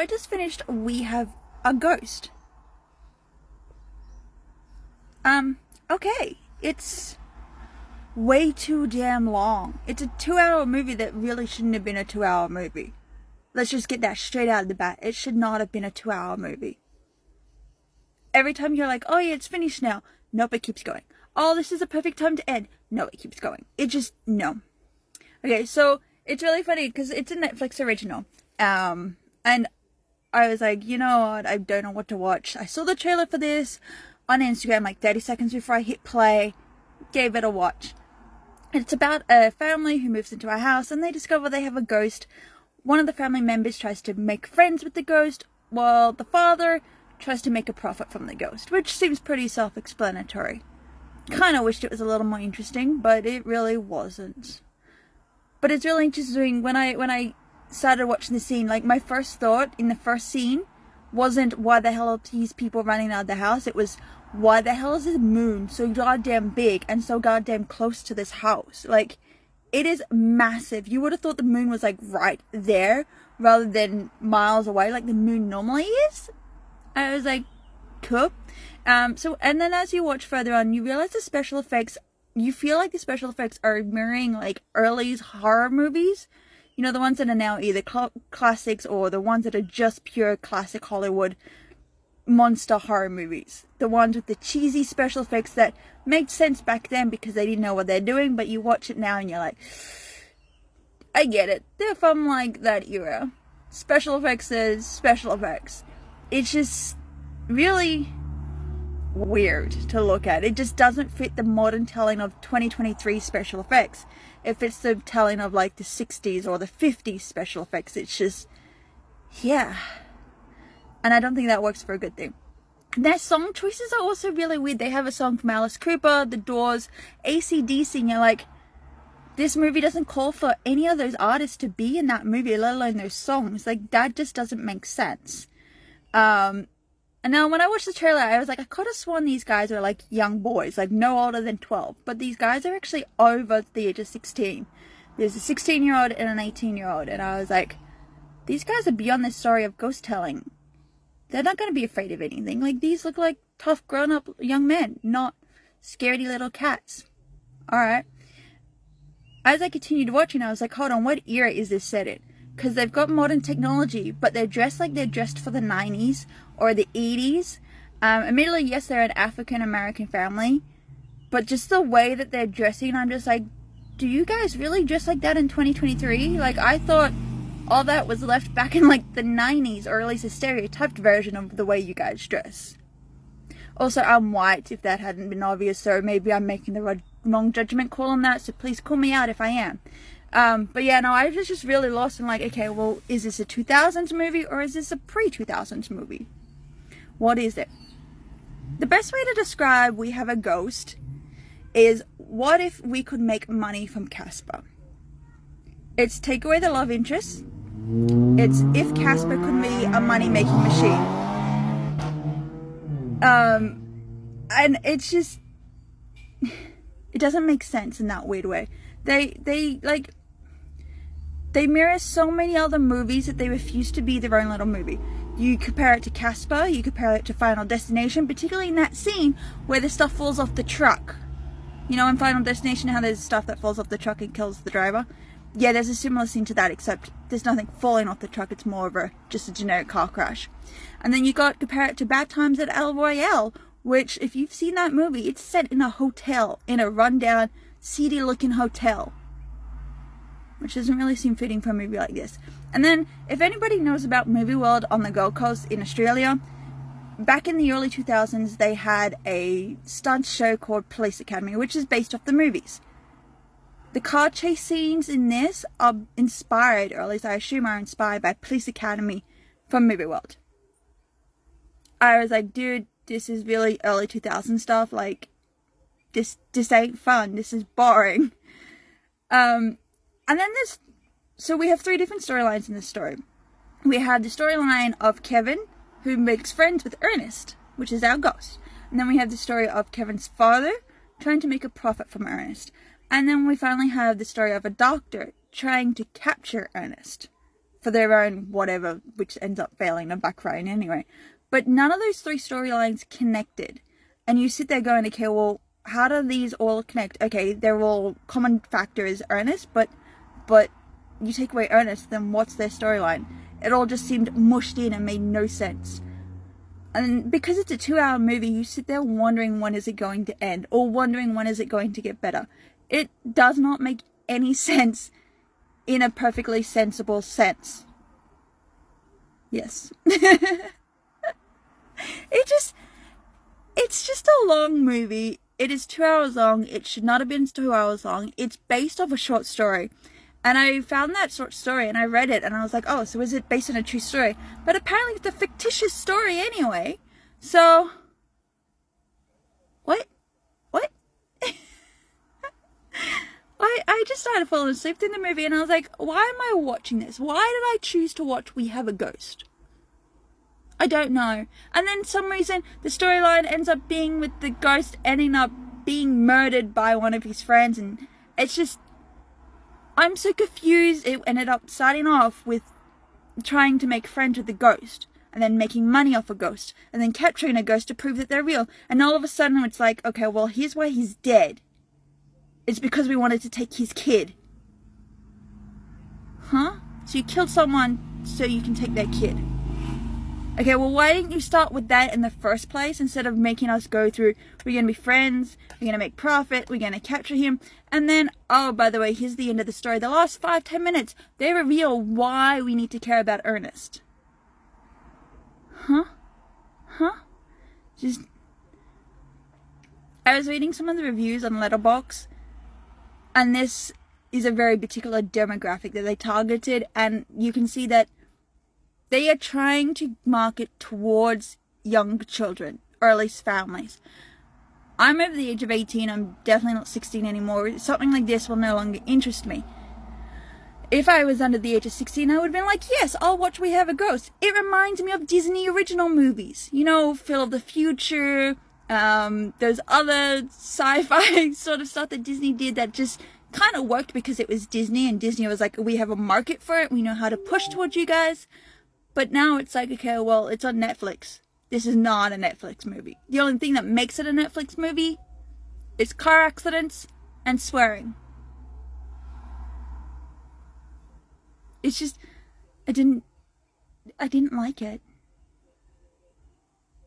just finished We Have a Ghost. Okay, it's way too damn long. It's a 2-hour movie that really shouldn't have been a 2-hour movie. Let's just get that straight out of the bat. It should not have been a 2-hour movie. Every time you're like, oh yeah, it's finished now. Nope, it keeps going. Oh, this is a perfect time to end. No, it keeps going. It just, no. Okay, so it's really funny because it's a Netflix original. And I was like, you know what? I don't know what to watch. I saw the trailer for this on Instagram like 30 seconds before I hit play. Gave it a watch. It's about a family who moves into a house and they discover they have a ghost. One of the family members tries to make friends with the ghost while the father tries to make a profit from the ghost, which seems pretty self-explanatory. Kind of wished it was a little more interesting, but it really wasn't. But it's really interesting when I started watching the scene, like my first thought in the first scene wasn't why the hell are these people running out of the house. It was why the hell is this moon so goddamn big and so goddamn close to this house? Like, it is massive. You would have thought the moon was like right there rather than miles away like the moon normally is. I was like, cool. And then as you watch further on, you realize the special effects, you feel like the special effects are mirroring like early horror movies. You know, the ones that are now either classics or the ones that are just pure classic Hollywood monster horror movies. The ones with the cheesy special effects that made sense back then because they didn't know what they're doing, but you watch it now and you're like, I get it. They're from like that era. Special effects is special effects. It's just really weird to look at. It just doesn't fit the modern telling of 2023 special effects. It fits the telling of like the 60s or the 50s special effects. It's just, yeah. And I don't think that works for a good thing. Their song choices are also really weird. They have a song from Alice Cooper, The Doors, AC/DC, and you're like, this movie doesn't call for any of those artists to be in that movie, let alone those songs. Like, that just doesn't make sense. And now when I watched the trailer, I was like, I could have sworn these guys were like young boys, like no older than 12. But these guys are actually over the age of 16. There's a 16-year-old and an 18-year-old. And I was like, these guys are beyond this story of ghost telling. They're not going to be afraid of anything. Like, these look like tough grown-up young men, not scaredy little cats. Alright. As I continued watching, I was like, hold on, what era is this set in? Because they've got modern technology, but they're dressed like they're dressed for the 90s or the 80s. Admittedly, yes, they're an African-American family, but just the way that they're dressing, I'm just like, do you guys really dress like that in 2023? Like, I thought all that was left back in like the 90s, or at least a stereotyped version of the way you guys dress. Also, I'm white, if that hadn't been obvious, so maybe I'm making the wrong judgment call on that, so please call me out if I am. But yeah, no, I was just really lost in like, okay, well, is this a 2000s movie or is this a pre-2000s movie? What is it? The best way to describe We Have a Ghost is, what if we could make money from Casper? It's take away the love interest. It's if Casper could be a money-making machine. And it's just, it doesn't make sense in that weird way. They mirror so many other movies that they refuse to be their own little movie. You compare it to Casper, you compare it to Final Destination, particularly in that scene where the stuff falls off the truck. You know, in Final Destination, how there's stuff that falls off the truck and kills the driver? Yeah, there's a similar scene to that, except there's nothing falling off the truck, it's more of just a generic car crash. And then you got compare it to Bad Times at El Royale, which, if you've seen that movie, it's set in a hotel, in a rundown, seedy-looking hotel. Which doesn't really seem fitting for a movie like this. And then, if anybody knows about Movie World on the Gold Coast in Australia, back in the early 2000s, they had a stunt show called Police Academy, which is based off the movies. The car chase scenes in this are inspired, or at least I assume are inspired by Police Academy from Movie World. I was like, dude, this is really early 2000s stuff. Like, this ain't fun. This is boring. And then so we have 3 different storylines in this story. We have the storyline of Kevin, who makes friends with Ernest, which is our ghost. And then we have the story of Kevin's father trying to make a profit from Ernest. And then we finally have the story of a doctor trying to capture Ernest. for their own whatever, which ends up failing to backfire anyway. But none of those 3 storylines connected. And you sit there going, okay, well, how do these all connect? Okay, they're all common factor is Ernest, but you take away Ernest, then what's their storyline? It all just seemed mushed in and made no sense. And because it's a 2-hour movie, you sit there wondering when is it going to end, or wondering when is it going to get better. It does not make any sense in a perfectly sensible sense. Yes. It's just a long movie. It is 2 hours long. It should not have been 2 hours long. It's based off a short story. And I found that short story and I read it and I was like, oh, so is it based on a true story? But apparently it's a fictitious story anyway. So, what? I just started falling asleep in the movie and I was like, why am I watching this? Why did I choose to watch We Have a Ghost? I don't know. And then some reason the storyline ends up being with the ghost ending up being murdered by one of his friends, and it's just, I'm so confused. It ended up starting off with trying to make friends with the ghost and then making money off a ghost and then capturing a ghost to prove that they're real. And all of a sudden it's like, okay, well, here's why he's dead. It's because we wanted to take his kid. Huh? So you killed someone so you can take their kid. Okay, well, why didn't you start with that in the first place instead of making us go through, we're going to be friends, we're going to make profit, we're going to capture him, and then, oh, by the way, here's the end of the story. The last 5-10 minutes, they reveal why we need to care about Ernest. Huh? Just, I was reading some of the reviews on Letterboxd, and this is a very particular demographic that they targeted, and you can see that they are trying to market towards young children, or at least families. I'm over the age of 18, I'm definitely not 16 anymore. Something like this will no longer interest me. If I was under the age of 16, I would have been like, yes, I'll watch We Have a Ghost. It reminds me of Disney original movies. You know, Phil of the Future, those other sci-fi sort of stuff that Disney did that just kind of worked because it was Disney, and Disney was like, we have a market for it, we know how to push towards you guys. But now it's like, okay, well, it's on Netflix. This is not a Netflix movie. The only thing that makes it a Netflix movie is car accidents and swearing. It's just, I didn't like it.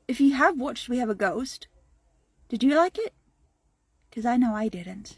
If you have watched We Have a Ghost, did you like it? Because I know I didn't.